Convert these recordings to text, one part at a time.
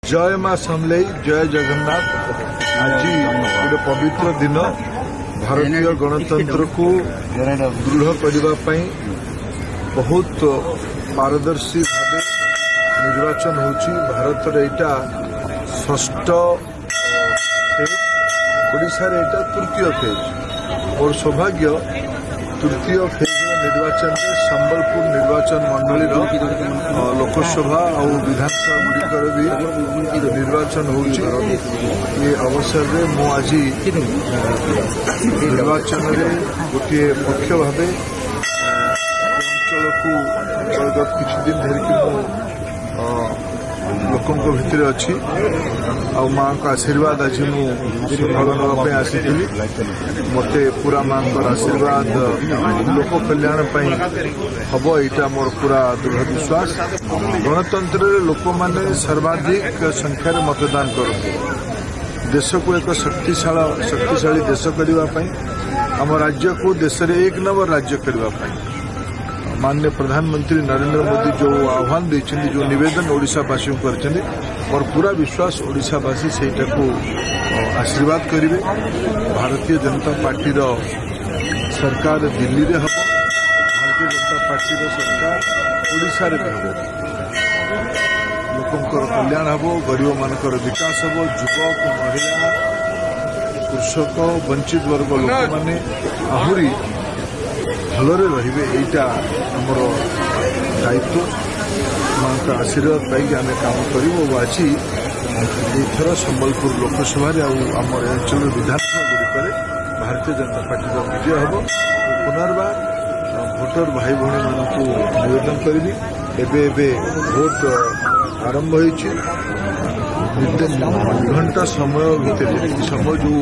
जय मां समलेई जय जगन्नाथ। आज गोटे पवित्र दिन भारतीय गणतंत्र को दृढ़ करने बहुत पारदर्शी भाव निर्वाचन होची। भारत एटा षष्ठ फेज, ओडिशा रे एटा तृतीय फेज और सौभाग्य तृतीय फेज निर्वाचन में संबलपुर निर्वाचन मंडली लोकसभा और विधानसभा गुड़िकर भी निर्वाचन होची। ये अवसर में मु आज निर्वाचन में गोटे मुख्य भाव अंचल को गत किछि दिन धरिकी लोकों भितर अच्छी माँ का आशीर्वाद आज मुझे नापी आसी मत पूरा माँ आशीर्वाद लोक कल्याण हम यहाँ मोर पूरा दृढ़ विश्वास। गणतंत्र लोक मैंने सर्वाधिक संख्यार मतदान करते देश को एक शक्तिशाली देश करने आम राज्य को देश में एक नंबर राज्य करने माननीय प्रधानमंत्री नरेंद्र मोदी जो आह्वान देते जो निवेदन ओडिशावासी को करते और पूरा विश्वास ओडिशावासी से आशीर्वाद करेंगे। भारतीय जनता पार्टी सरकार दिल्ली रे हम, भारतीय जनता पार्टी सरकार ओडिशा रे हम, लोकंकर कल्याण हम, गरीब मानकर विकास हम, युवक महिला कृषक वंचित वर्ग लोक मैंने आहरी भलरे रहिबे एटा हमर दायित्व। माँ का आशीर्वाद पाई आम काम करूँ। आज एथर संबलपुर लोकसभा आम अंचल विधानसभा गुड़िक भारतीय जनता पार्टी विजय हम। पुनर्बार भोटर भाई भौणी मानू निवेदन करी एबे भोट आरंभ होती घंटा समय भितर समय जो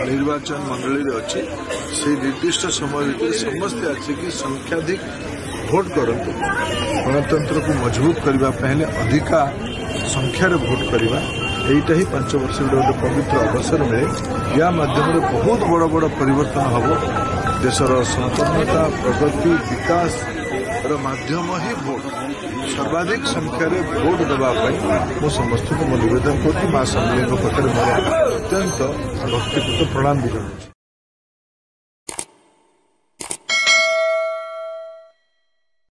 निर्वाचन मंडली अच्छी से निर्दिष्ट समय भितर समस्ते आसिक संख्याधिक भोट करते गणतंत्र को मजबूत करने अधिका संख्यार भोट करवा यहीटा ही 5 वर्ष गोटे पवित्र अवसर मिले। या माध्यम बहुत बड़ बड़ परिवर्तन हम देशर संपन्नता प्रगति विकास माध्यम ही भोट सर्वाधिक संख्यार भोट देवाई मो समस्त को निवेदन करुँ। माँ समलेई पाखे मोर अत्यंत भक्तिपूत प्रणाम भी जनाऊँ।